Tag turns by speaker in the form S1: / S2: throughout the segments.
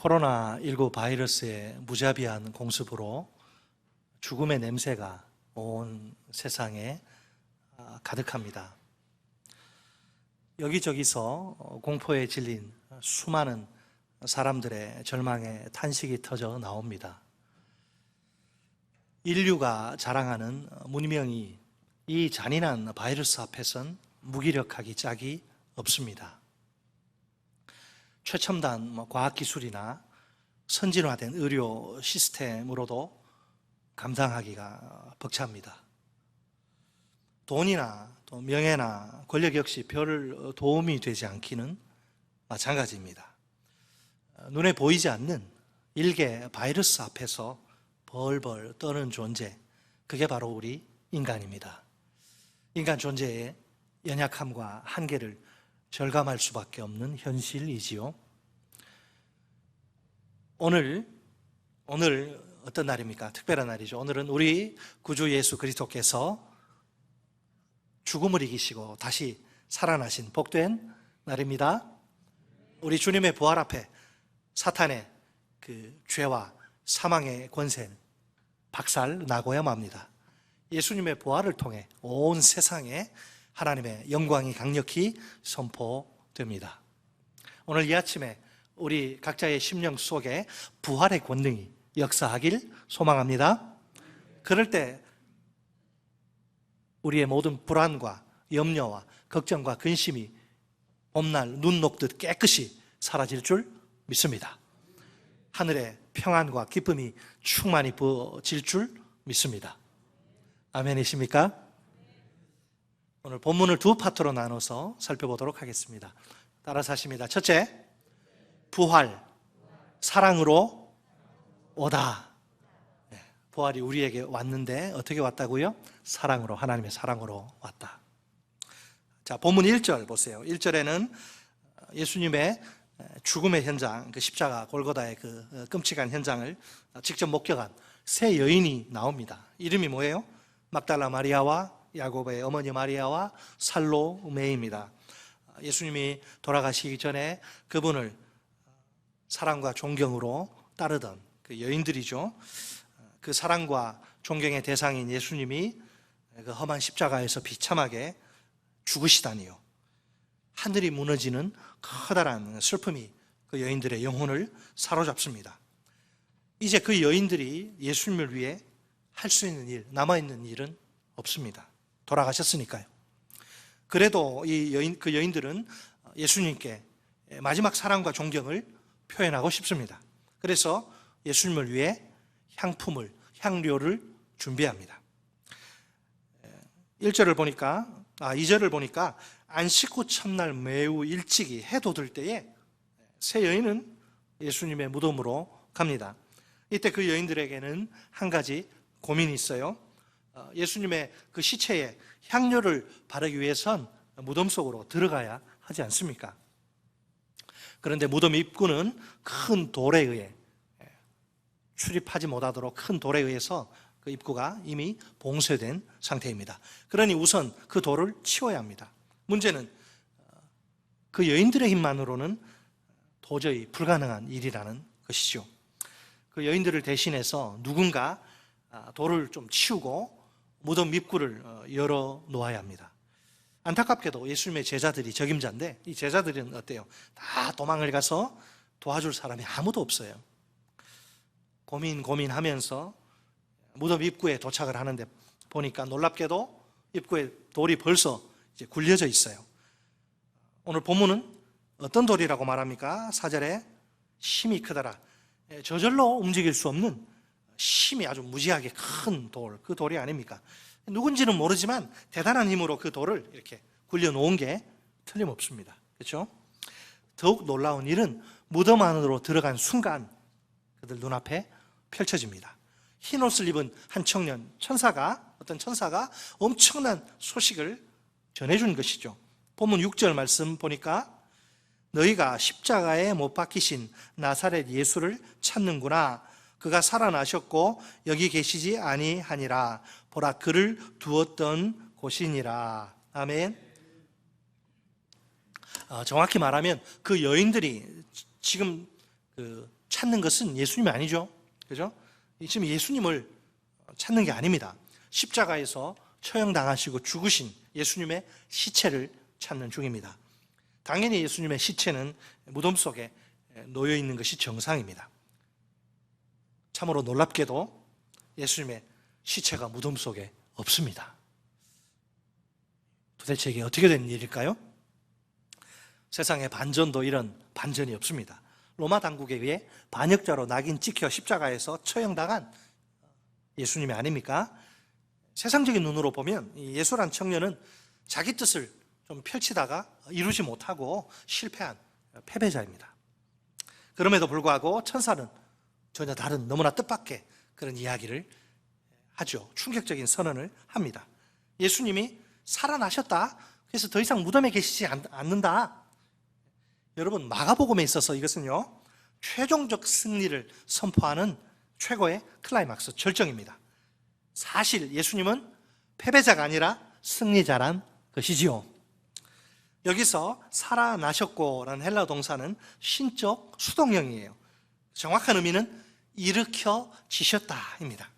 S1: 코로나19 바이러스의 무자비한 공습으로 죽음의 냄새가 온 세상에 가득합니다. 여기저기서 공포에 질린 수많은 사람들의 절망의 탄식이 터져 나옵니다. 인류가 자랑하는 문명이 이 잔인한 바이러스 앞에선 무기력하기 짝이 없습니다. 최첨단 과학기술이나 선진화된 의료 시스템으로도 감당하기가 벅찹니다. 돈이나 또 명예나 권력 역시 별 도움이 되지 않기는 마찬가지입니다. 눈에 보이지 않는 일개 바이러스 앞에서 벌벌 떠는 존재, 그게 바로 우리 인간입니다. 인간 존재의 연약함과 한계를 절감할 수밖에 없는 현실이지요. 오늘 어떤 날입니까? 특별한 날이죠. 오늘은 우리 구주 예수 그리스도께서 죽음을 이기시고 다시 살아나신 복된 날입니다. 우리 주님의 부활 앞에 사탄의 그 죄와 사망의 권세는 박살 나고야 맙니다. 예수님의 부활을 통해 온 세상에 하나님의 영광이 강력히 선포됩니다. 오늘 이 아침에 우리 각자의 심령 속에 부활의 권능이 역사하길 소망합니다. 그럴 때 우리의 모든 불안과 염려와 걱정과 근심이 봄날 눈 녹듯 깨끗이 사라질 줄 믿습니다. 하늘에 평안과 기쁨이 충만히 부어질 줄 믿습니다. 아멘이십니까? 오늘 본문을 두 파트로 나눠서 살펴보도록 하겠습니다. 따라서 하십니다. 첫째, 부활, 사랑으로 오다. 부활이 우리에게 왔는데 어떻게 왔다고요? 사랑으로, 하나님의 사랑으로 왔다. 자, 본문 1절 보세요. 1절에는 예수님의 죽음의 현장, 그 십자가 골고다의 그 끔찍한 현장을 직접 목격한 세 여인이 나옵니다. 이름이 뭐예요? 막달라 마리아와 야고보의 어머니 마리아와 살로메입니다. 예수님이 돌아가시기 전에 그분을 사랑과 존경으로 따르던 그 여인들이죠. 그 사랑과 존경의 대상인 예수님이 그 험한 십자가에서 비참하게 죽으시다니요. 하늘이 무너지는 커다란 슬픔이 그 여인들의 영혼을 사로잡습니다. 이제 그 여인들이 예수님을 위해 할 수 있는 일, 남아있는 일은 없습니다. 돌아가셨으니까요. 그래도 그 여인들은 예수님께 마지막 사랑과 존경을 표현하고 싶습니다. 그래서 예수님을 위해 향료를 준비합니다. 2절을 보니까 안식 후 첫날 매우 일찍이 해 돋을 때에 세 여인은 예수님의 무덤으로 갑니다. 이때 그 여인들에게는 한 가지 고민이 있어요. 예수님의 그 시체에 향료를 바르기 위해선 무덤 속으로 들어가야 하지 않습니까? 그런데 무덤 입구는 큰 돌에 의해 출입하지 못하도록 큰 돌에 의해서 그 입구가 이미 봉쇄된 상태입니다. 그러니 우선 그 돌을 치워야 합니다. 문제는 그 여인들의 힘만으로는 도저히 불가능한 일이라는 것이죠. 그 여인들을 대신해서 누군가 돌을 좀 치우고 무덤 입구를 열어 놓아야 합니다. 안타깝게도 예수님의 제자들이 적임자인데 이 제자들은 어때요? 다 도망을 가서 도와줄 사람이 아무도 없어요. 고민하면서 무덤 입구에 도착을 하는데 보니까 놀랍게도 입구에 돌이 벌써 이제 굴려져 있어요. 오늘 본문은 어떤 돌이라고 말합니까? 4절에 힘이 크더라. 저절로 움직일 수 없는 힘이 아주 무지하게 큰 돌, 그 돌이 아닙니까? 누군지는 모르지만 대단한 힘으로 그 돌을 이렇게 굴려놓은 게 틀림없습니다. 그렇죠? 더욱 놀라운 일은 무덤 안으로 들어간 순간 그들 눈앞에 펼쳐집니다. 흰 옷을 입은 한 청년, 어떤 천사가 엄청난 소식을 전해준 것이죠. 본문 6절 말씀 보니까 너희가 십자가에 못 박히신 나사렛 예수를 찾는구나. 그가 살아나셨고 여기 계시지 아니하니라. 보라, 그를 두었던 곳이니라. 아멘. 정확히 말하면 그 여인들이 지금 찾는 것은 예수님이 아니죠. 그죠? 지금 예수님을 찾는 게 아닙니다. 십자가에서 처형당하시고 죽으신 예수님의 시체를 찾는 중입니다. 당연히 예수님의 시체는 무덤 속에 놓여 있는 것이 정상입니다. 참으로 놀랍게도 예수님의 시체가 무덤 속에 없습니다. 도대체 이게 어떻게 된 일일까요? 세상에 반전도 이런 반전이 없습니다. 로마 당국에 의해 반역자로 낙인 찍혀 십자가에서 처형당한 예수님이 아닙니까? 세상적인 눈으로 보면 예수란 청년은 자기 뜻을 좀 펼치다가 이루지 못하고 실패한 패배자입니다. 그럼에도 불구하고 천사는 전혀 다른 너무나 뜻밖의 그런 이야기를 하죠. 충격적인 선언을 합니다. 예수님이 살아나셨다. 그래서 더 이상 무덤에 계시지 않는다. 여러분, 마가복음에 있어서 이것은요, 최종적 승리를 선포하는 최고의 클라이막스, 절정입니다. 사실 예수님은 패배자가 아니라 승리자란 것이지요. 여기서 살아나셨고라는 헬라어 동사는 신적 수동형이에요. 정확한 의미는 일으켜지셨다입니다.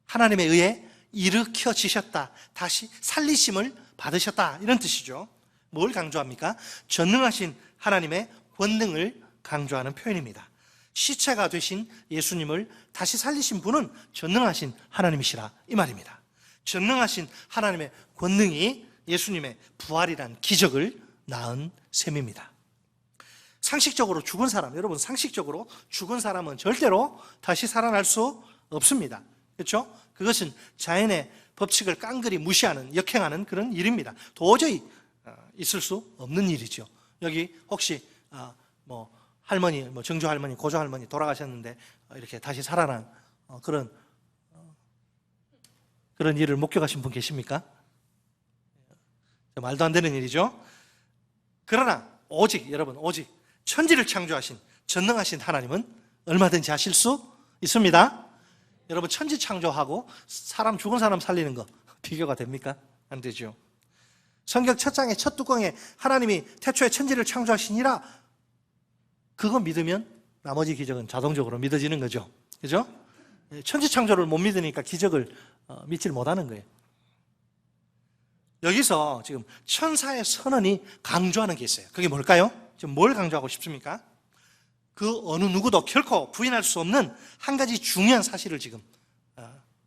S1: 하나님에 의해 일으켜지셨다, 다시 살리심을 받으셨다, 이런 뜻이죠. 뭘 강조합니까? 전능하신 하나님의 권능을 강조하는 표현입니다. 시체가 되신 예수님을 다시 살리신 분은 전능하신 하나님이시라, 이 말입니다. 전능하신 하나님의 권능이 예수님의 부활이란 기적을 낳은 셈입니다. 상식적으로 죽은 사람, 여러분, 상식적으로 죽은 사람은 절대로 다시 살아날 수 없습니다. 그렇죠? 그것은 자연의 법칙을 깡그리 무시하는, 역행하는 그런 일입니다. 도저히 있을 수 없는 일이죠. 여기 혹시 할머니, 정조 할머니, 고조 할머니 돌아가셨는데 이렇게 다시 살아난 그런 일을 목격하신 분 계십니까? 말도 안 되는 일이죠. 그러나 오직, 여러분, 오직 천지를 창조하신 전능하신 하나님은 얼마든지 하실 수 있습니다. 여러분, 천지 창조하고 죽은 사람 살리는 거 비교가 됩니까? 안 되죠. 성경 첫 장의 첫 뚜껑에 하나님이 태초에 천지를 창조하시니라, 그거 믿으면 나머지 기적은 자동적으로 믿어지는 거죠. 그죠? 천지 창조를 못 믿으니까 기적을 믿질 못하는 거예요. 여기서 지금 천사의 선언이 강조하는 게 있어요. 그게 뭘까요? 지금 뭘 강조하고 싶습니까? 그 어느 누구도 결코 부인할 수 없는 한 가지 중요한 사실을 지금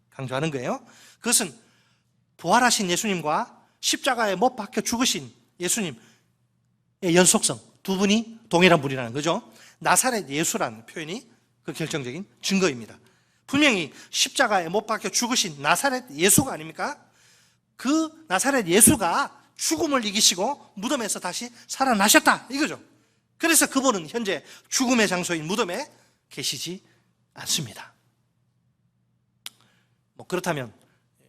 S1: 강조하는 거예요. 그것은 부활하신 예수님과 십자가에 못 박혀 죽으신 예수님의 연속성, 두 분이 동일한 분이라는 거죠. 나사렛 예수라는 표현이 그 결정적인 증거입니다. 분명히 십자가에 못 박혀 죽으신 나사렛 예수가 아닙니까? 그 나사렛 예수가 죽음을 이기시고 무덤에서 다시 살아나셨다, 이거죠. 그래서 그분은 현재 죽음의 장소인 무덤에 계시지 않습니다. 그렇다면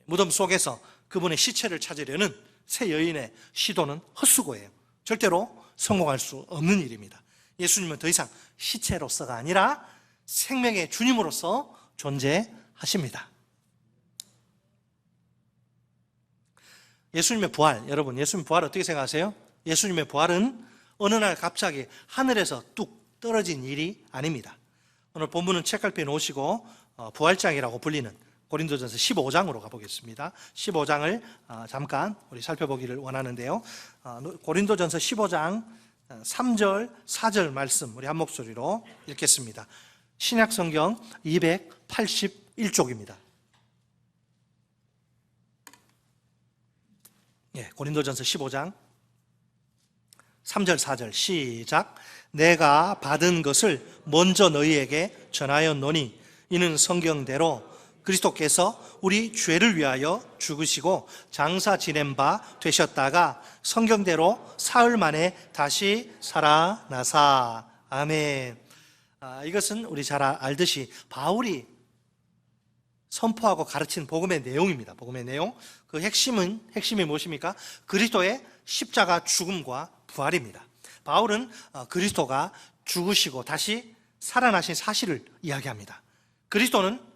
S1: 무덤 속에서 그분의 시체를 찾으려는 새 여인의 시도는 헛수고예요. 절대로 성공할 수 없는 일입니다. 예수님은 더 이상 시체로서가 아니라 생명의 주님으로서 존재하십니다. 예수님의 부활, 여러분, 예수님 부활 어떻게 생각하세요? 예수님의 부활은 어느 날 갑자기 하늘에서 뚝 떨어진 일이 아닙니다. 오늘 본문은 책갈피에 놓으시고 부활장이라고 불리는 고린도전서 15장으로 가보겠습니다. 15장을 잠깐 우리 살펴보기를 원하는데요. 고린도전서 15장 3절, 4절 말씀 우리 한 목소리로 읽겠습니다. 신약성경 281쪽입니다. 고린도전서 15장 3절, 4절 시작. 내가 받은 것을 먼저 너희에게 전하였노니 이는 성경대로 그리스도께서 우리 죄를 위하여 죽으시고 장사 지낸 바 되셨다가 성경대로 사흘 만에 다시 살아나사. 아멘. 이것은 우리 잘 알듯이 바울이 선포하고 가르친 복음의 내용입니다. 복음의 내용. 그 핵심이 무엇입니까? 그리스도의 십자가 죽음과 부활입니다. 바울은 그리스도가 죽으시고 다시 살아나신 사실을 이야기합니다. 그리스도는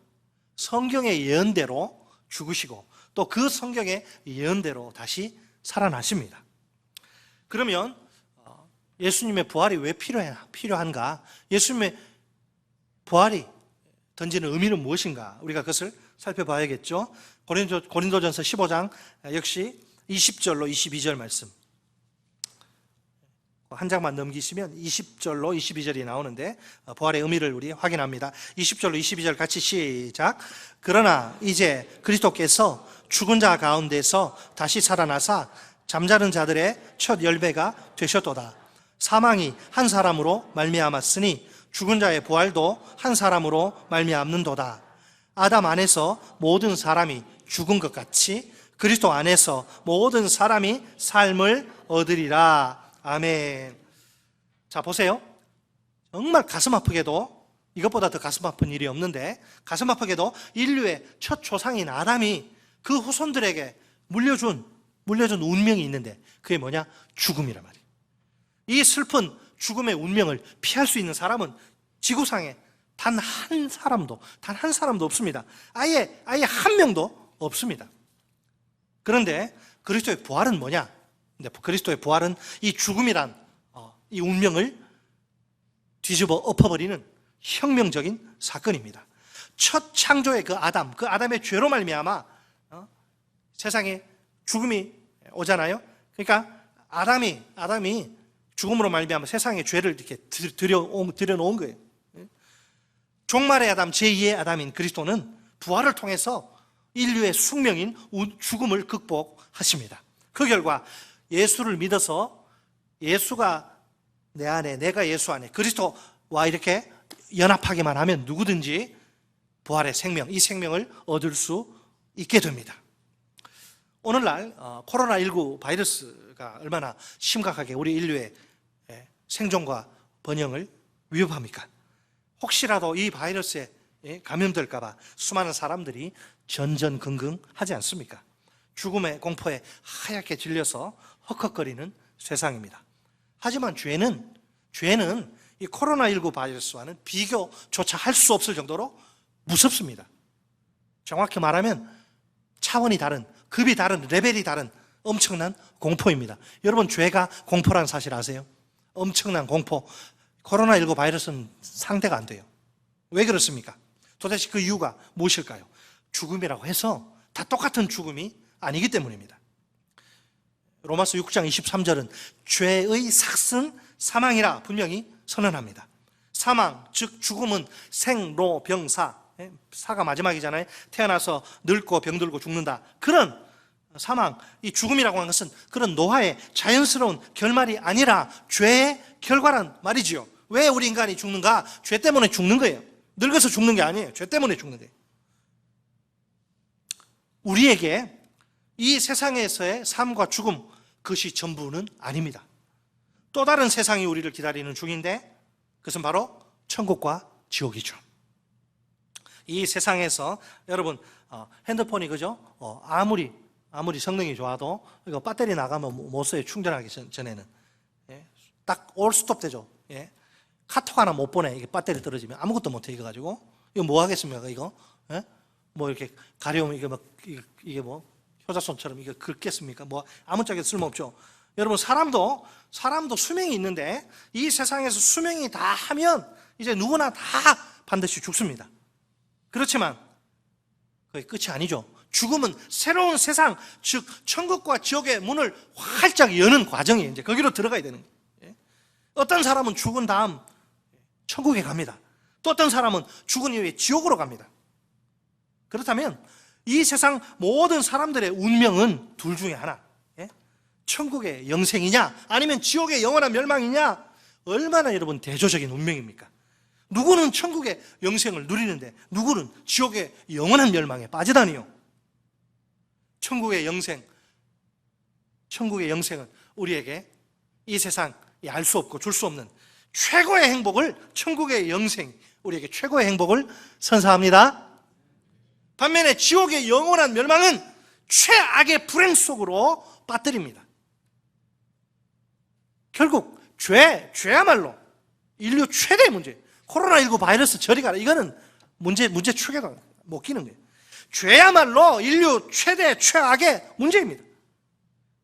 S1: 성경의 예언대로 죽으시고 또 그 성경의 예언대로 다시 살아나십니다. 그러면 예수님의 부활이 왜 필요한가? 예수님의 부활이 던지는 의미는 무엇인가? 우리가 그것을 살펴봐야겠죠. 고린도전서 15장 역시 20절로 22절 말씀. 한 장만 넘기시면 20절로 22절이 나오는데 부활의 의미를 우리 확인합니다. 20절로 22절 같이 시작. 그러나 이제 그리스도께서 죽은 자 가운데서 다시 살아나사 잠자는 자들의 첫 열매가 되셨도다. 사망이 한 사람으로 말미암았으니 죽은 자의 부활도 한 사람으로 말미암는도다. 아담 안에서 모든 사람이 죽은 것 같이 그리스도 안에서 모든 사람이 삶을 얻으리라. 아멘. 자, 보세요. 정말 가슴 아프게도, 이것보다 더 가슴 아픈 일이 없는데, 가슴 아프게도 인류의 첫 조상인 아담이 그 후손들에게 물려준 운명이 있는데, 그게 뭐냐? 죽음이란 말이에요. 이 슬픈 죽음의 운명을 피할 수 있는 사람은 지구상에 단 한 사람도 없습니다. 아예 한 명도 없습니다. 그런데 그리스도의 부활은 뭐냐? 근데 그리스도의 부활은 이 죽음이란 이 운명을 뒤집어 엎어버리는 혁명적인 사건입니다. 첫 창조의 그 아담의 죄로 말미암아 세상에 죽음이 오잖아요. 그러니까 아담이 죽음으로 말미암아 세상에 죄를 이렇게 들여놓은 거예요. 종말의 아담, 제2의 아담인 그리스도는 부활을 통해서 인류의 숙명인 죽음을 극복하십니다. 그 결과 예수를 믿어서 예수가 내 안에, 내가 예수 안에 그리스도와 이렇게 연합하기만 하면 누구든지 부활의 생명, 이 생명을 얻을 수 있게 됩니다. 오늘날 코로나19 바이러스가 얼마나 심각하게 우리 인류의 생존과 번영을 위협합니까? 혹시라도 이 바이러스에 감염될까 봐 수많은 사람들이 전전긍긍하지 않습니까? 죽음의 공포에 하얗게 질려서 헉헉거리는 세상입니다. 하지만 죄는 이 코로나19 바이러스와는 비교조차 할 수 없을 정도로 무섭습니다. 정확히 말하면 차원이 다른, 급이 다른, 레벨이 다른 엄청난 공포입니다. 여러분, 죄가 공포라는 사실 아세요? 엄청난 공포. 코로나19 바이러스는 상대가 안 돼요. 왜 그렇습니까? 도대체 그 이유가 무엇일까요? 죽음이라고 해서 다 똑같은 죽음이 아니기 때문입니다. 로마서 6장 23절은 죄의 삭슨 사망이라 분명히 선언합니다. 사망, 즉 죽음은 생로병사, 사가 마지막이잖아요. 태어나서 늙고 병들고 죽는다. 그런 사망, 이 죽음이라고 하는 것은 그런 노화의 자연스러운 결말이 아니라 죄의 결과란 말이지요. 왜 우리 인간이 죽는가? 죄 때문에 죽는 거예요. 늙어서 죽는 게 아니에요. 죄 때문에 죽는 거예요. 우리에게 이 세상에서의 삶과 죽음, 그것이 전부는 아닙니다. 또 다른 세상이 우리를 기다리는 중인데 그것은 바로 천국과 지옥이죠. 이 세상에서 여러분 핸드폰이 그죠? 아무리 성능이 좋아도 이거 배터리 나가면 못 써요. 충전하기 전에는 딱 올 스톱 되죠. 카톡 하나 못 보내. 이게 배터리 떨어지면 아무것도 못 해. 이거 가지고 이거 뭐 하겠습니까? 이거 뭐 이렇게 가려우면 이게 뭐 효자손처럼 이거 긁겠습니까? 뭐 아무짝에도 쓸모없죠. 여러분, 사람도 수명이 있는데 이 세상에서 수명이 다 하면 이제 누구나 다 반드시 죽습니다. 그렇지만 그게 끝이 아니죠. 죽음은 새로운 세상, 즉 천국과 지옥의 문을 활짝 여는 과정이에요. 이제 거기로 들어가야 되는 거예요. 어떤 사람은 죽은 다음 천국에 갑니다. 또 어떤 사람은 죽은 이후에 지옥으로 갑니다. 그렇다면 이 세상 모든 사람들의 운명은 둘 중에 하나, 천국의 영생이냐 아니면 지옥의 영원한 멸망이냐, 얼마나 여러분 대조적인 운명입니까? 누구는 천국의 영생을 누리는데 누구는 지옥의 영원한 멸망에 빠지다니요. 천국의 영생은 우리에게 이 세상이 알 수 없고 줄 수 없는 최고의 행복을, 천국의 영생, 우리에게 최고의 행복을 선사합니다. 반면에 지옥의 영원한 멸망은 최악의 불행 속으로 빠뜨립니다. 결국 죄야말로 인류 최대의 문제. 코로나19 바이러스 저리 가라. 이거는 문제 축에도 못 끼는 거예요. 죄야말로 인류 최악의 문제입니다.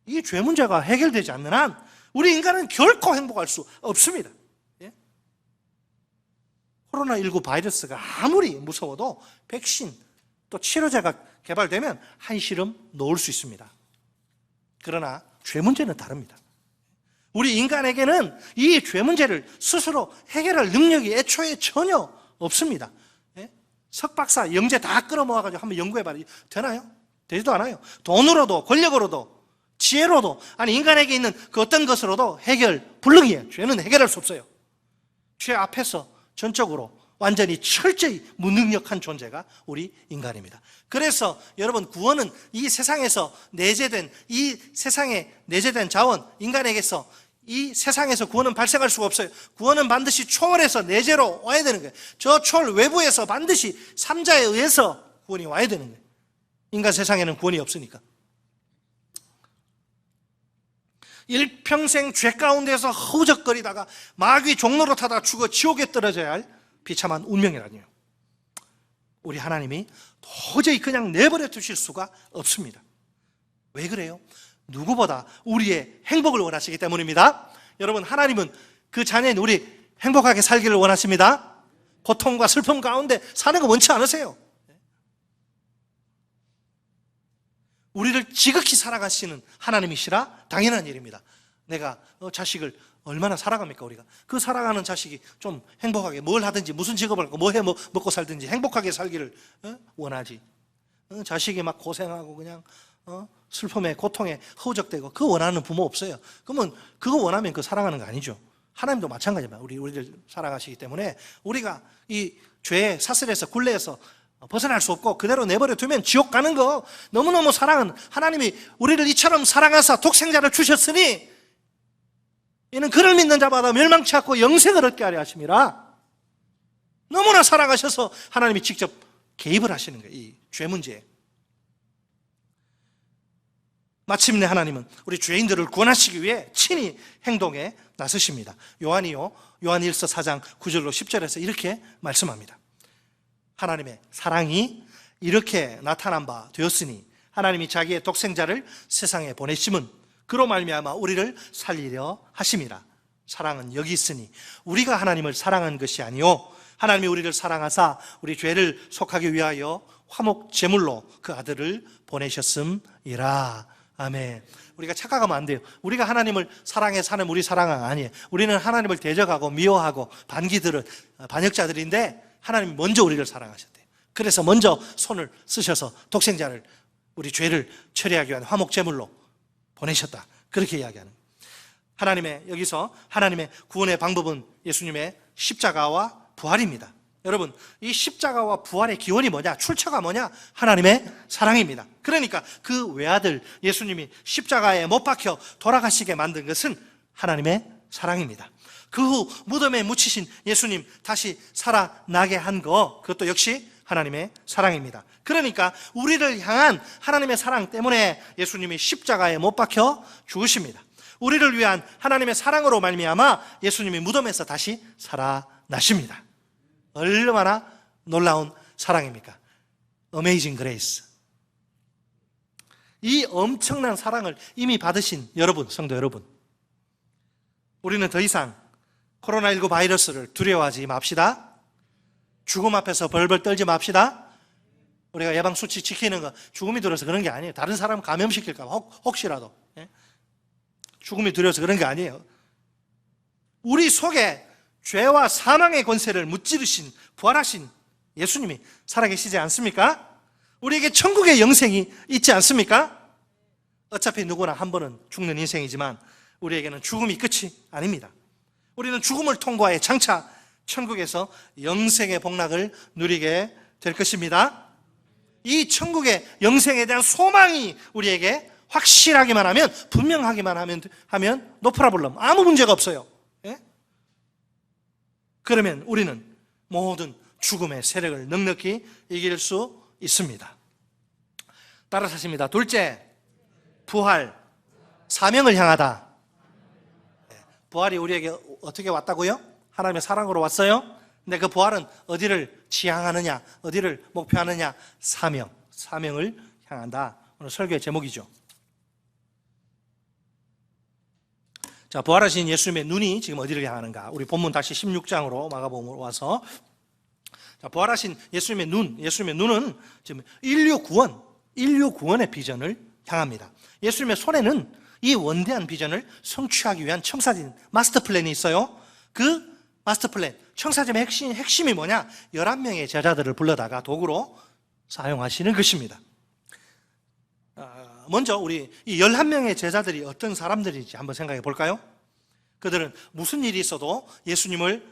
S1: 이 죄 문제가 해결되지 않는 한 우리 인간은 결코 행복할 수 없습니다. 코로나19 바이러스가 아무리 무서워도 백신 또 치료제가 개발되면 한시름 놓을 수 있습니다. 그러나 죄 문제는 다릅니다. 우리 인간에게는 이 죄 문제를 스스로 해결할 능력이 애초에 전혀 없습니다. 석박사, 영재 다 끌어모아가지고 한번 연구해봐야 되나요? 되지도 않아요. 돈으로도 권력으로도 지혜로도 아니 인간에게 있는 그 어떤 것으로도 해결 불능이에요. 죄는 해결할 수 없어요. 죄 앞에서 전적으로 완전히 철저히 무능력한 존재가 우리 인간입니다. 그래서 여러분 구원은 이 세상에서 내재된 이 세상에 내재된 자원 인간에게서 이 세상에서 구원은 발생할 수가 없어요. 구원은 반드시 초월해서 내재로 와야 되는 거예요. 저 초월 외부에서 반드시 삼자에 의해서 구원이 와야 되는 거예요. 인간 세상에는 구원이 없으니까. 일평생 죄 가운데서 허우적거리다가 마귀 종로로 타다가 죽어 지옥에 떨어져야 할 비참한 운명이라니요. 우리 하나님이 도저히 그냥 내버려 두실 수가 없습니다. 왜 그래요? 누구보다 우리의 행복을 원하시기 때문입니다. 여러분, 하나님은 그 자녀인 우리 행복하게 살기를 원하십니다. 고통과 슬픔 가운데 사는 거 원치 않으세요. 우리를 지극히 사랑하시는 하나님이시라 당연한 일입니다. 내가 자식을 얼마나 사랑합니까 우리가? 그 사랑하는 자식이 좀 행복하게 뭘 하든지 무슨 직업을 하고 뭐 해 먹고 살든지 행복하게 살기를 원하지. 자식이 막 고생하고 그냥 슬픔에 고통에 허우적대고 그거 원하는 부모 없어요. 그러면 그거 원하면 그 사랑하는 거 아니죠. 하나님도 마찬가지입니다. 우리를 사랑하시기 때문에 우리가 이 죄의 사슬에서 굴레에서 벗어날 수 없고 그대로 내버려 두면 지옥 가는 거 너무너무 사랑은 하나님이 우리를 이처럼 사랑하사 독생자를 주셨으니 이는 그를 믿는 자마다 멸망치 않고 영생을 얻게 하려 하심이라. 너무나 사랑하셔서 하나님이 직접 개입을 하시는 거예요. 이 죄 문제에. 마침내 하나님은 우리 죄인들을 구원하시기 위해 친히 행동에 나서십니다. 요한이요, 요한 1서 4장 9절로 10절에서 이렇게 말씀합니다. 하나님의 사랑이 이렇게 나타난 바 되었으니 하나님이 자기의 독생자를 세상에 보내심은 그로 말미암아 우리를 살리려 하심이라. 사랑은 여기 있으니 우리가 하나님을 사랑한 것이 아니요 하나님이 우리를 사랑하사 우리 죄를 속하기 위하여 화목 제물로 그 아들을 보내셨음이라. 아멘. 우리가 착각하면 안 돼요. 우리가 하나님을 사랑해 사는 우리 사랑은 아니에요. 우리는 하나님을 대적하고 미워하고 반기들은 반역자들인데 하나님이 먼저 우리를 사랑하셨대요. 그래서 먼저 손을 쓰셔서 독생자를 우리 죄를 처리하기 위한 화목 제물로 보내셨다. 그렇게 이야기하는 거예요. 하나님의 여기서 하나님의 구원의 방법은 예수님의 십자가와 부활입니다. 여러분, 이 십자가와 부활의 기원이 뭐냐? 출처가 뭐냐? 하나님의 사랑입니다. 그러니까 그 외아들 예수님이 십자가에 못 박혀 돌아가시게 만든 것은 하나님의 사랑입니다. 그 후 무덤에 묻히신 예수님 다시 살아나게 한 거, 그것도 역시 하나님의 사랑입니다. 그러니까 우리를 향한 하나님의 사랑 때문에 예수님이 십자가에 못 박혀 죽으십니다. 우리를 위한 하나님의 사랑으로 말미암아 예수님이 무덤에서 다시 살아나십니다. 얼마나 놀라운 사랑입니까? Amazing Grace. 이 엄청난 사랑을 이미 받으신 여러분, 성도 여러분, 우리는 더 이상 코로나19 바이러스를 두려워하지 맙시다. 죽음 앞에서 벌벌 떨지 맙시다. 우리가 예방수치 지키는 거 죽음이 두려워서 그런 게 아니에요. 다른 사람 감염시킬까 봐 혹시라도 죽음이 두려워서 그런 게 아니에요. 우리 속에 죄와 사망의 권세를 무찌르신 부활하신 예수님이 살아계시지 않습니까? 우리에게 천국의 영생이 있지 않습니까? 어차피 누구나 한 번은 죽는 인생이지만 우리에게는 죽음이 끝이 아닙니다. 우리는 죽음을 통과해 장차 천국에서 영생의 복락을 누리게 될 것입니다. 이 천국의 영생에 대한 소망이 우리에게 확실하기만 하면, 분명하기만 하면 no problem, 아무 문제가 없어요. 그러면 우리는 모든 죽음의 세력을 넉넉히 이길 수 있습니다. 따라서 하십니다. 둘째, 부활, 사명을 향하다. 부활이 우리에게 어떻게 왔다고요? 하나님의 사랑으로 왔어요. 근데 그 부활은 어디를 지향하느냐, 어디를 목표하느냐? 사명을 향한다. 오늘 설교의 제목이죠. 자, 부활하신 예수님의 눈이 지금 어디를 향하는가? 우리 본문 다시 16장으로 마가복음으로 와서 자, 부활하신 예수님의 눈은 지금 인류 구원의 비전을 향합니다. 예수님의 손에는 이 원대한 비전을 성취하기 위한 청사진 마스터 플랜이 있어요. 그 마스터 플랜, 청사진의 핵심이 뭐냐? 11명의 제자들을 불러다가 도구로 사용하시는 것입니다. 먼저 우리 이 11명의 제자들이 어떤 사람들인지 한번 생각해 볼까요? 그들은 무슨 일이 있어도 예수님을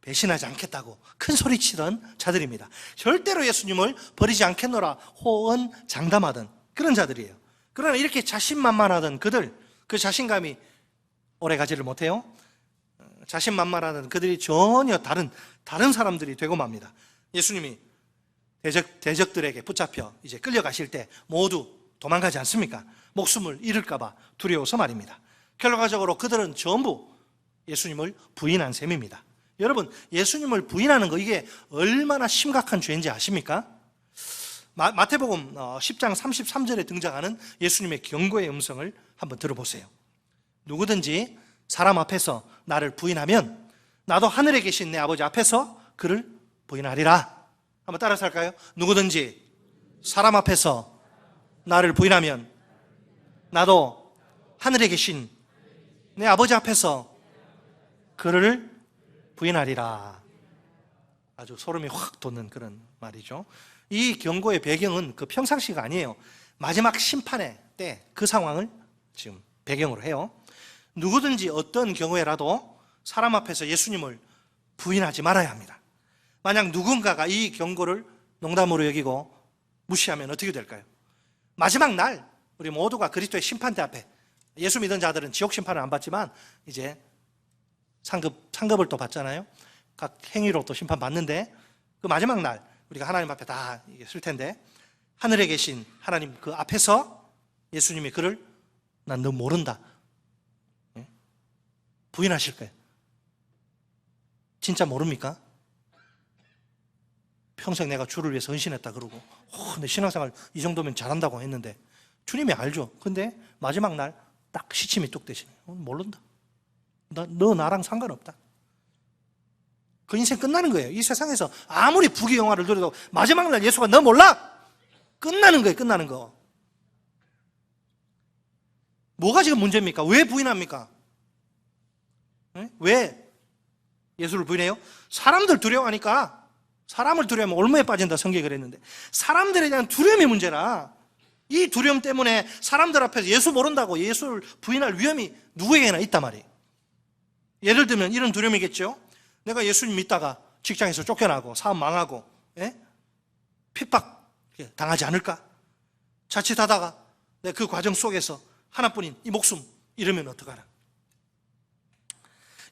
S1: 배신하지 않겠다고 큰 소리치던 자들입니다. 절대로 예수님을 버리지 않겠노라 호언장담하던 그런 자들이에요. 그러나 이렇게 자신만만하던 그들, 그 자신감이 오래가지를 못해요. 자신만만하던 그들이 전혀 다른 사람들이 되고 맙니다. 예수님이 대적들에게 붙잡혀 이제 끌려가실 때 모두 도망가지 않습니까? 목숨을 잃을까봐 두려워서 말입니다. 결과적으로 그들은 전부 예수님을 부인한 셈입니다. 여러분, 예수님을 부인하는 거 이게 얼마나 심각한 죄인지 아십니까? 마태복음 10장 33절에 등장하는 예수님의 경고의 음성을 한번 들어보세요. 누구든지 사람 앞에서 나를 부인하면 나도 하늘에 계신 내 아버지 앞에서 그를 부인하리라. 한번 따라서 할까요? 누구든지 사람 앞에서 나를 부인하면 나도 하늘에 계신 내 아버지 앞에서 그를 부인하리라. 아주 소름이 확 돋는 그런 말이죠. 이 경고의 배경은 그 평상시가 아니에요. 마지막 심판의 때 그 상황을 지금 배경으로 해요. 누구든지 어떤 경우에라도 사람 앞에서 예수님을 부인하지 말아야 합니다. 만약 누군가가 이 경고를 농담으로 여기고 무시하면 어떻게 될까요? 마지막 날 우리 모두가 그리스도의 심판대 앞에, 예수 믿은 자들은 지옥 심판을 안 받지만 이제 상급을 또 받잖아요. 각 행위로 또 심판받는데 그 마지막 날 우리가 하나님 앞에 다 쓸 텐데 하늘에 계신 하나님 그 앞에서 예수님이 그를 난 너 모른다 부인하실 거예요. 진짜 모릅니까? 평생 내가 주를 위해서 헌신했다 그러고 내 신앙생활 이 정도면 잘한다고 했는데 주님이 알죠. 근데 마지막 날 딱 시침이 뚝 되시네. 모른다. 너 나랑 상관없다. 그 인생 끝나는 거예요. 이 세상에서 아무리 부귀영화를 누려도 마지막 날 예수가 너 몰라? 끝나는 거예요. 끝나는 거. 뭐가 지금 문제입니까? 왜 부인합니까? 왜 예수를 부인해요? 사람들 두려워하니까. 사람을 두려워하면 올무에 빠진다 성경이 그랬는데 사람들에 대한 두려움이 문제라. 이 두려움 때문에 사람들 앞에서 예수 모른다고 예수를 부인할 위험이 누구에게나 있단 말이에요. 예를 들면 이런 두려움이겠죠. 내가 예수님 믿다가 직장에서 쫓겨나고 사업 망하고 핍박 당하지 않을까? 자칫하다가 내가 그 과정 속에서 하나뿐인 이 목숨 잃으면 어떡하나?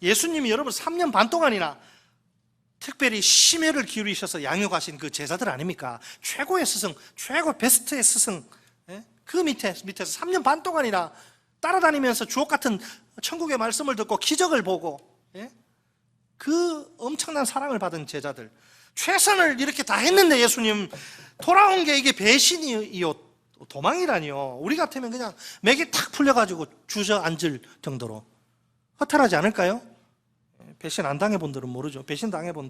S1: 예수님이 여러분 3년 반 동안이나 특별히 심혈을 기울이셔서 양육하신 그 제자들 아닙니까? 최고의 스승, 최고 베스트의 스승, 그 밑에서 3년 반 동안이나 따라다니면서 주옥 같은 천국의 말씀을 듣고 기적을 보고 그 엄청난 사랑을 받은 제자들, 최선을 이렇게 다 했는데 예수님 돌아온 게 이게 배신이요 도망이라니요. 우리 같으면 그냥 맥이 탁 풀려가지고 주저앉을 정도로 허탈하지 않을까요? 배신 안 당해본 분들은 모르죠. 배신 당해본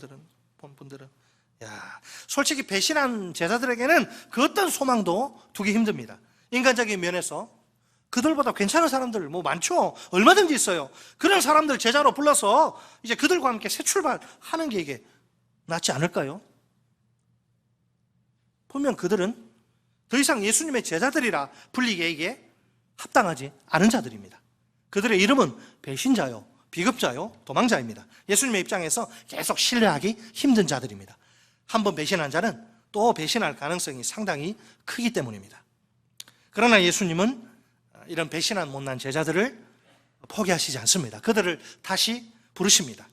S1: 분들은 솔직히 배신한 제자들에게는 그 어떤 소망도 두기 힘듭니다. 인간적인 면에서 그들보다 괜찮은 사람들 많죠. 얼마든지 있어요. 그런 사람들 제자로 불러서 이제 그들과 함께 새 출발하는 게 이게 낫지 않을까요? 보면 그들은 더 이상 예수님의 제자들이라 불리기에 합당하지 않은 자들입니다. 그들의 이름은 배신자요, 비겁자요, 도망자입니다. 예수님의 입장에서 계속 신뢰하기 힘든 자들입니다. 한번 배신한 자는 또 배신할 가능성이 상당히 크기 때문입니다. 그러나 예수님은 이런 배신한 못난 제자들을 포기하시지 않습니다. 그들을 다시 부르십니다.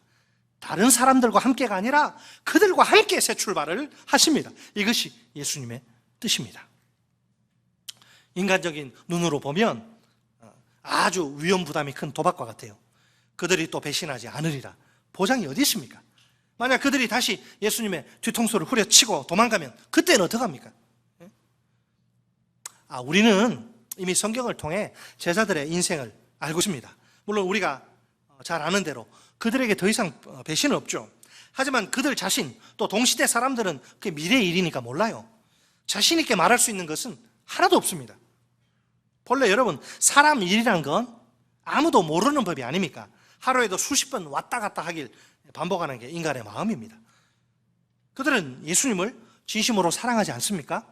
S1: 다른 사람들과 함께가 아니라 그들과 함께 새 출발을 하십니다. 이것이 예수님의 뜻입니다. 인간적인 눈으로 보면 아주 위험 부담이 큰 도박과 같아요. 그들이 또 배신하지 않으리라. 보장이 어디 있습니까? 만약 그들이 다시 예수님의 뒤통수를 후려치고 도망가면 그때는 어떡합니까? 우리는 이미 성경을 통해 제자들의 인생을 알고 있습니다. 물론 우리가 잘 아는 대로 그들에게 더 이상 배신은 없죠. 하지만 그들 자신, 또 동시대 사람들은 그게 미래의 일이니까 몰라요. 자신 있게 말할 수 있는 것은 하나도 없습니다. 본래 여러분, 사람 일이란 건 아무도 모르는 법이 아닙니까? 하루에도 수십 번 왔다 갔다 하길 반복하는 게 인간의 마음입니다. 그들은 예수님을 진심으로 사랑하지 않습니까?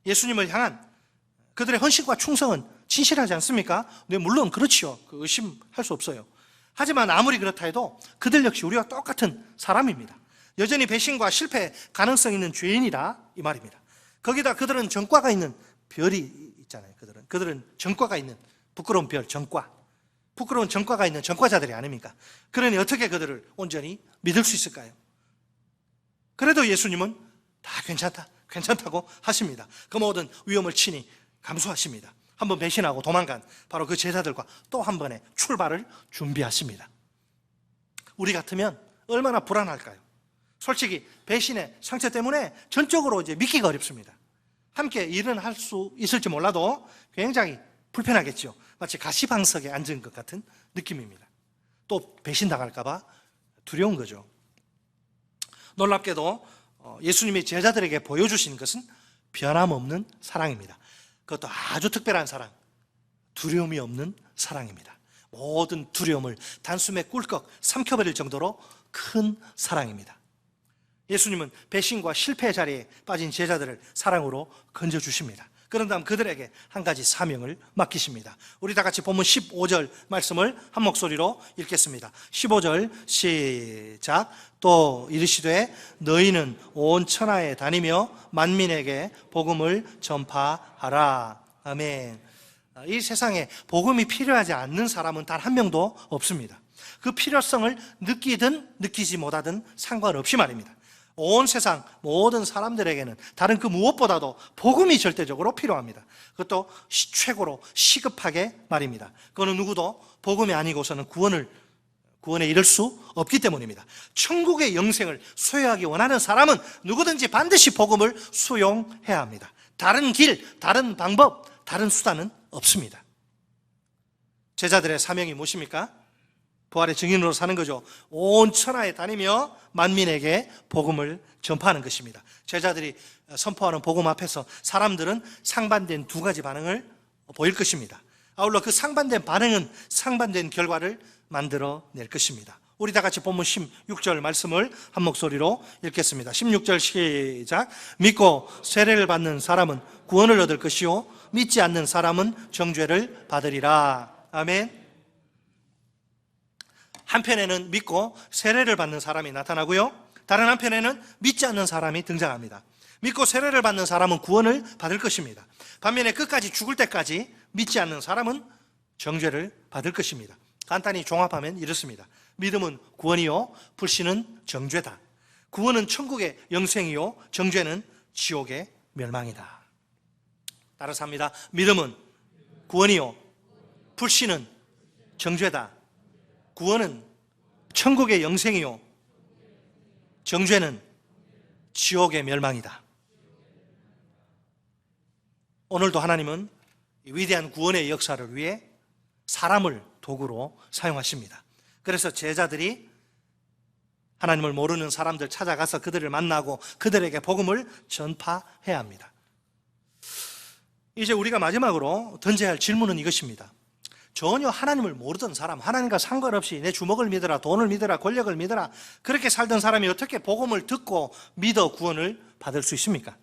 S1: 예수님을 향한 그들의 헌신과 충성은 진실하지 않습니까? 네, 물론 그렇지요. 그 의심할 수 없어요. 하지만 아무리 그렇다 해도 그들 역시 우리와 똑같은 사람입니다. 여전히 배신과 실패 가능성 있는 죄인이라 이 말입니다. 거기다 그들은 전과가 있는 별이 있잖아요. 그들은 전과가 있는 부끄러운 별, 전과. 부끄러운 전과가 있는 전과자들이 아닙니까? 그러니 어떻게 그들을 온전히 믿을 수 있을까요? 그래도 예수님은 다 괜찮다고 하십니다. 그 모든 위험을 친히 감수하십니다. 한번 배신하고 도망간 바로 그 제자들과 또 한 번의 출발을 준비하십니다. 우리 같으면 얼마나 불안할까요? 솔직히 배신의 상처 때문에 전적으로 이제 믿기가 어렵습니다. 함께 일은 할 수 있을지 몰라도 굉장히 불편하겠죠. 마치 가시방석에 앉은 것 같은 느낌입니다. 또 배신당할까봐 두려운 거죠. 놀랍게도 예수님이 제자들에게 보여주시는 것은 변함없는 사랑입니다. 그것도 아주 특별한 사랑, 두려움이 없는 사랑입니다. 모든 두려움을 단숨에 꿀꺽 삼켜버릴 정도로 큰 사랑입니다. 예수님은 배신과 실패의 자리에 빠진 제자들을 사랑으로 건져주십니다. 그런 다음 그들에게 한 가지 사명을 맡기십니다. 우리 다 같이 본문 15절 말씀을 한 목소리로 읽겠습니다. 15절 시작. 또 이르시되 너희는 온 천하에 다니며 만민에게 복음을 전파하라. 아멘. 이 세상에 복음이 필요하지 않는 사람은 단 한 명도 없습니다. 그 필요성을 느끼든 느끼지 못하든 상관없이 말입니다. 온 세상 모든 사람들에게는 다른 그 무엇보다도 복음이 절대적으로 필요합니다. 그것도 최고로 시급하게 말입니다. 그거는 누구도 복음이 아니고서는 구원에 이를 수 없기 때문입니다. 천국의 영생을 소유하기 원하는 사람은 누구든지 반드시 복음을 수용해야 합니다. 다른 길, 다른 방법, 다른 수단은 없습니다. 제자들의 사명이 무엇입니까? 부활의 증인으로 사는 거죠. 온 천하에 다니며 만민에게 복음을 전파하는 것입니다. 제자들이 선포하는 복음 앞에서 사람들은 상반된 두 가지 반응을 보일 것입니다. 아울러 그 상반된 반응은 상반된 결과를 만들어낼 것입니다. 우리 다 같이 본문 16절 말씀을 한 목소리로 읽겠습니다. 16절 시작. 믿고 세례를 받는 사람은 구원을 얻을 것이요 믿지 않는 사람은 정죄를 받으리라. 아멘. 한편에는 믿고 세례를 받는 사람이 나타나고요, 다른 한편에는 믿지 않는 사람이 등장합니다. 믿고 세례를 받는 사람은 구원을 받을 것입니다. 반면에 끝까지 죽을 때까지 믿지 않는 사람은 정죄를 받을 것입니다. 간단히 종합하면 이렇습니다. 믿음은 구원이요 불신은 정죄다. 구원은 천국의 영생이요 정죄는 지옥의 멸망이다. 따라서 합니다. 믿음은 구원이요 불신은 정죄다. 구원은 천국의 영생이요 정죄는 지옥의 멸망이다. 오늘도 하나님은 위대한 구원의 역사를 위해 사람을 도구로 사용하십니다. 그래서 제자들이 하나님을 모르는 사람들 찾아가서 그들을 만나고 그들에게 복음을 전파해야 합니다. 이제 우리가 마지막으로 던져야 할 질문은 이것입니다. 전혀 하나님을 모르던 사람, 하나님과 상관없이 내 주먹을 믿어라, 돈을 믿어라, 권력을 믿어라, 그렇게 살던 사람이 어떻게 복음을 듣고 믿어 구원을 받을 수 있습니까?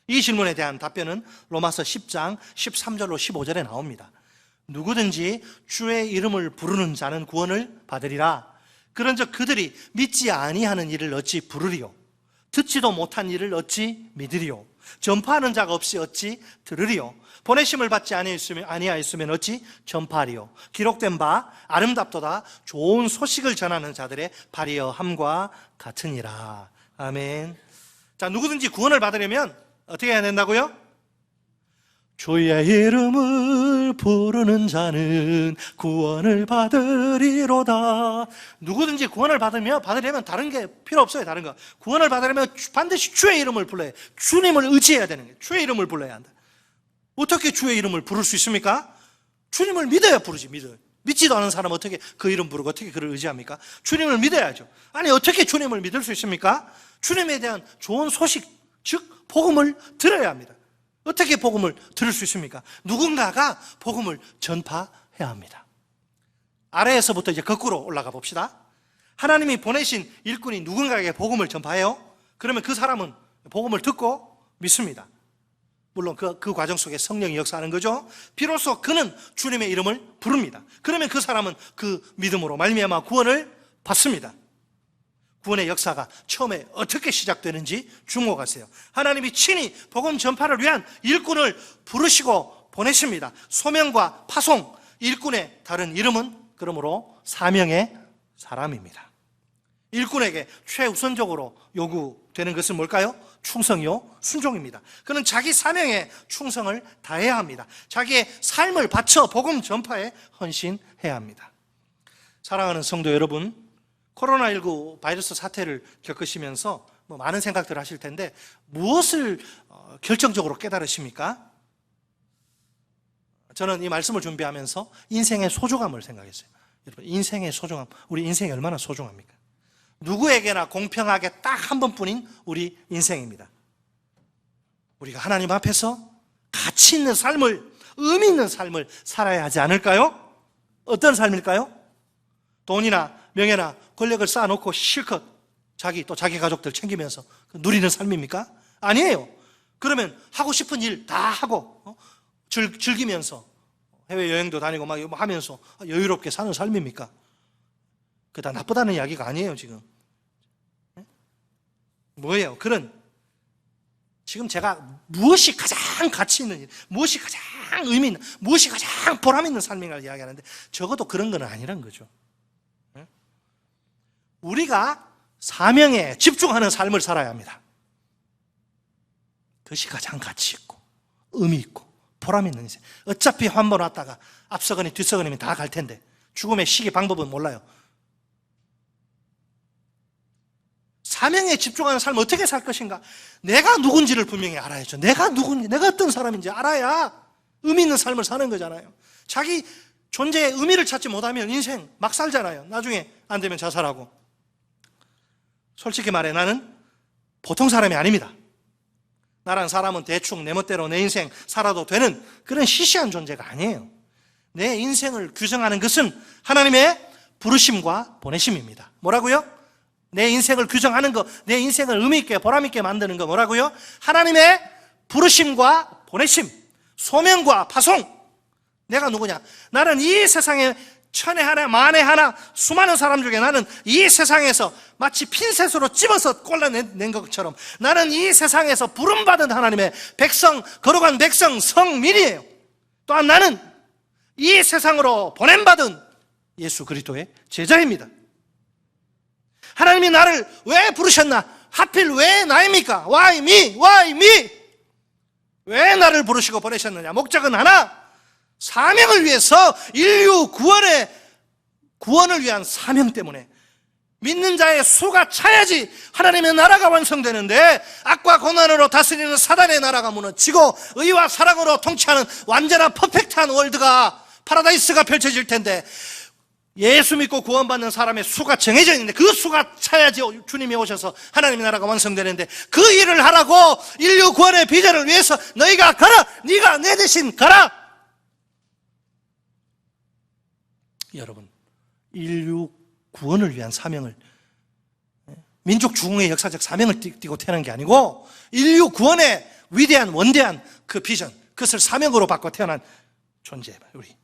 S1: 이 질문에 대한 답변은 로마서 10장 13절로 15절에 나옵니다. 누구든지 주의 이름을 부르는 자는 구원을 받으리라. 그런즉 그들이 믿지 아니하는 일을 어찌 부르리요? 듣지도 못한 일을 어찌 믿으리요? 전파하는 자가 없이 어찌 들으리요? 보내심을 받지 아니하였으면 어찌 전파하리요? 기록된 바 아름답도다 좋은 소식을 전하는 자들의 발이여함과 같으니라. 아멘. 자, 누구든지 구원을 받으려면 어떻게 해야 된다고요? 주의 이름을 부르는 자는 구원을 받으리로다. 누구든지 구원을 받으려면 다른 게 필요 없어요. 다른 거. 구원을 받으려면 반드시 주의 이름을 불러야 해요. 주님을 의지해야 되는 거예요. 주의 이름을 불러야 한다. 어떻게 주의 이름을 부를 수 있습니까? 주님을 믿어야 부르지. 믿지도 않은 사람은 어떻게 그 이름 부르고 어떻게 그를 의지합니까? 주님을 믿어야죠. 아니 어떻게 주님을 믿을 수 있습니까? 주님에 대한 좋은 소식, 즉 복음을 들어야 합니다. 어떻게 복음을 들을 수 있습니까? 누군가가 복음을 전파해야 합니다. 아래에서부터 이제 거꾸로 올라가 봅시다. 하나님이 보내신 일꾼이 누군가에게 복음을 전파해요. 그러면 그 사람은 복음을 듣고 믿습니다. 물론 그 과정 속에 성령이 역사하는 거죠. 비로소 그는 주님의 이름을 부릅니다. 그러면 그 사람은 그 믿음으로 말미암아 구원을 받습니다. 구원의 역사가 처음에 어떻게 시작되는지 주목하세요. 하나님이 친히 복음 전파를 위한 일꾼을 부르시고 보내십니다. 소명과 파송, 일꾼의 다른 이름은 그러므로 사명의 사람입니다. 일꾼에게 최우선적으로 요구되는 것은 뭘까요? 충성이요, 순종입니다. 그는 자기 사명에 충성을 다해야 합니다. 자기의 삶을 바쳐 복음 전파에 헌신해야 합니다. 사랑하는 성도 여러분, 코로나19 바이러스 사태를 겪으시면서 많은 생각들을 하실 텐데 무엇을 결정적으로 깨달으십니까? 저는 이 말씀을 준비하면서 인생의 소중함을 생각했어요. 여러분, 인생의 소중함, 우리 인생이 얼마나 소중합니까? 누구에게나 공평하게 딱 한 번뿐인 우리 인생입니다. 우리가 하나님 앞에서 가치 있는 삶을, 의미 있는 삶을 살아야 하지 않을까요? 어떤 삶일까요? 돈이나 명예나 권력을 쌓아놓고 실컷 자기 또 자기 가족들 챙기면서 누리는 삶입니까? 아니에요. 그러면 하고 싶은 일 다 하고 즐기면서 해외여행도 다니고 막 하면서 여유롭게 사는 삶입니까? 그게 다 나쁘다는 이야기가 아니에요, 지금. 뭐예요? 그런, 지금 제가 무엇이 가장 가치 있는 일, 무엇이 가장 의미 있는, 무엇이 가장 보람 있는 삶인가를 이야기하는데 적어도 그런 건 아니란 거죠. 우리가 사명에 집중하는 삶을 살아야 합니다. 그것이 가장 가치 있고 의미 있고 보람 있는 인생. 어차피 한 번 왔다가 앞서거니 뒤서거니면 다 갈 텐데 죽음의 시기 방법은 몰라요. 사명에 집중하는 삶을 어떻게 살 것인가? 내가 누군지를 분명히 알아야죠. 내가 누군지, 내가 어떤 사람인지 알아야 의미 있는 삶을 사는 거잖아요. 자기 존재의 의미를 찾지 못하면 인생 막 살잖아요. 나중에 안 되면 자살하고. 솔직히 말해 나는 보통 사람이 아닙니다. 나란 사람은 대충 내 멋대로 내 인생 살아도 되는 그런 시시한 존재가 아니에요. 내 인생을 규정하는 것은 하나님의 부르심과 보내심입니다. 뭐라고요? 내 인생을 규정하는 거, 내 인생을 의미 있게 보람 있게 만드는 거 뭐라고요? 하나님의 부르심과 보내심, 소명과 파송. 내가 누구냐? 나는 이 세상에 천에 하나, 만에 하나, 수많은 사람 중에 나는 이 세상에서 마치 핀셋으로 찝어서 골라낸 것처럼 나는 이 세상에서 부름받은 하나님의 백성, 거룩한 백성, 성민이에요. 또한 나는 이 세상으로 보냄받은 예수 그리스도의 제자입니다. 하나님이 나를 왜 부르셨나? 하필 왜 나입니까? Why me? Why me? 왜 나를 부르시고 보내셨느냐? 목적은 하나, 사명을 위해서 인류 구원을 위한 사명 때문에 믿는 자의 수가 차야지 하나님의 나라가 완성되는데 악과 고난으로 다스리는 사단의 나라가 무너지고 의와 사랑으로 통치하는 완전한 퍼펙트한 월드가 파라다이스가 펼쳐질 텐데 예수 믿고 구원받는 사람의 수가 정해져 있는데 그 수가 차야지 주님이 오셔서 하나님의 나라가 완성되는데 그 일을 하라고 인류 구원의 비전을 위해서 너희가 가라! 네가 내 대신 가라! 여러분, 인류 구원을 위한 사명을, 민족 중흥의 역사적 사명을 띠고 태어난 게 아니고 인류 구원의 위대한 원대한 그 비전, 그것을 사명으로 받고 태어난 존재예요. 우리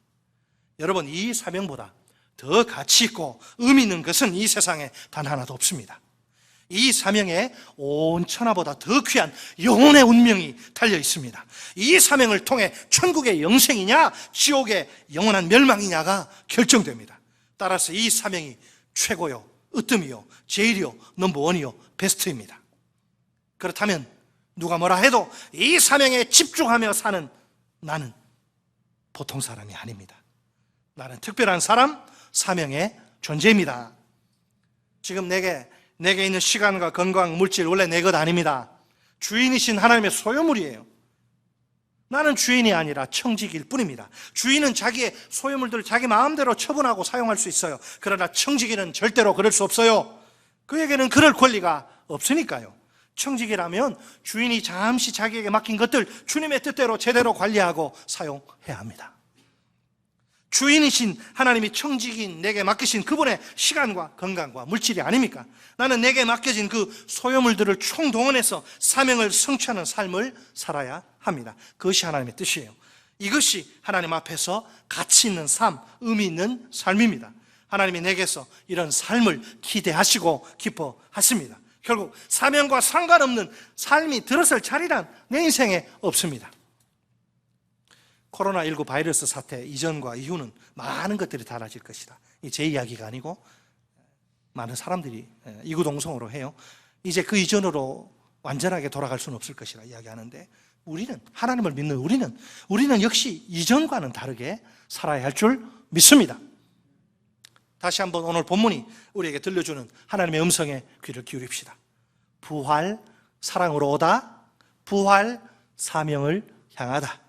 S1: 여러분, 이 사명보다 더 가치 있고 의미 있는 것은 이 세상에 단 하나도 없습니다. 이 사명에 온 천하보다 더 귀한 영혼의 운명이 달려 있습니다. 이 사명을 통해 천국의 영생이냐 지옥의 영원한 멸망이냐가 결정됩니다. 따라서 이 사명이 최고요, 으뜸이요, 제일이요, 넘버원이요, 베스트입니다. 그렇다면 누가 뭐라 해도 이 사명에 집중하며 사는 나는 보통 사람이 아닙니다. 나는 특별한 사람, 사명의 존재입니다. 지금 내게 있는 시간과 건강, 물질 원래 내 것 아닙니다. 주인이신 하나님의 소유물이에요. 나는 주인이 아니라 청직일 뿐입니다. 주인은 자기의 소유물들을 자기 마음대로 처분하고 사용할 수 있어요. 그러나 청지기는 절대로 그럴 수 없어요. 그에게는 그럴 권리가 없으니까요. 청지기라면 주인이 잠시 자기에게 맡긴 것들 주님의 뜻대로 제대로 관리하고 사용해야 합니다. 주인이신 하나님이 청지기인 내게 맡기신 그분의 시간과 건강과 물질이 아닙니까? 나는 내게 맡겨진 그 소유물들을 총동원해서 사명을 성취하는 삶을 살아야 합니다. 그것이 하나님의 뜻이에요. 이것이 하나님 앞에서 가치 있는 삶, 의미 있는 삶입니다. 하나님이 내게서 이런 삶을 기대하시고 기뻐하십니다. 결국 사명과 상관없는 삶이 들어설 자리란 내 인생에 없습니다. 코로나19 바이러스 사태 이전과 이후는 많은 것들이 달라질 것이다. 제 이야기가 아니고 많은 사람들이 이구동성으로 해요. 이제 그 이전으로 완전하게 돌아갈 수는 없을 것이라 이야기하는데, 우리는, 하나님을 믿는 우리는 역시 이전과는 다르게 살아야 할 줄 믿습니다. 다시 한번 오늘 본문이 우리에게 들려주는 하나님의 음성에 귀를 기울입시다. 부활, 사랑으로 오다. 부활, 사명을 향하다.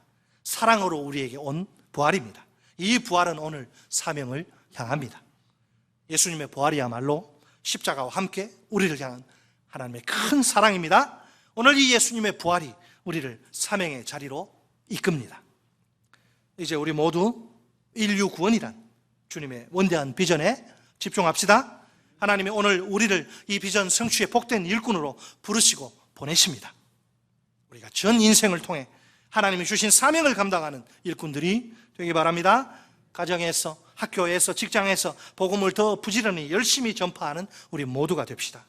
S1: 사랑으로 우리에게 온 부활입니다. 이 부활은 오늘 사명을 향합니다. 예수님의 부활이야말로 십자가와 함께 우리를 향한 하나님의 큰 사랑입니다. 오늘 이 예수님의 부활이 우리를 사명의 자리로 이끕니다. 이제 우리 모두 인류 구원이란 주님의 원대한 비전에 집중합시다. 하나님이 오늘 우리를 이 비전 성취의 복된 일꾼으로 부르시고 보내십니다. 우리가 전 인생을 통해 하나님이 주신 사명을 감당하는 일꾼들이 되기 바랍니다. 가정에서, 학교에서, 직장에서 복음을 더 부지런히 열심히 전파하는 우리 모두가 됩시다.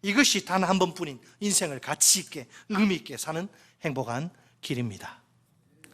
S1: 이것이 단 한 번뿐인 인생을 가치 있게 의미 있게 사는 행복한 길입니다.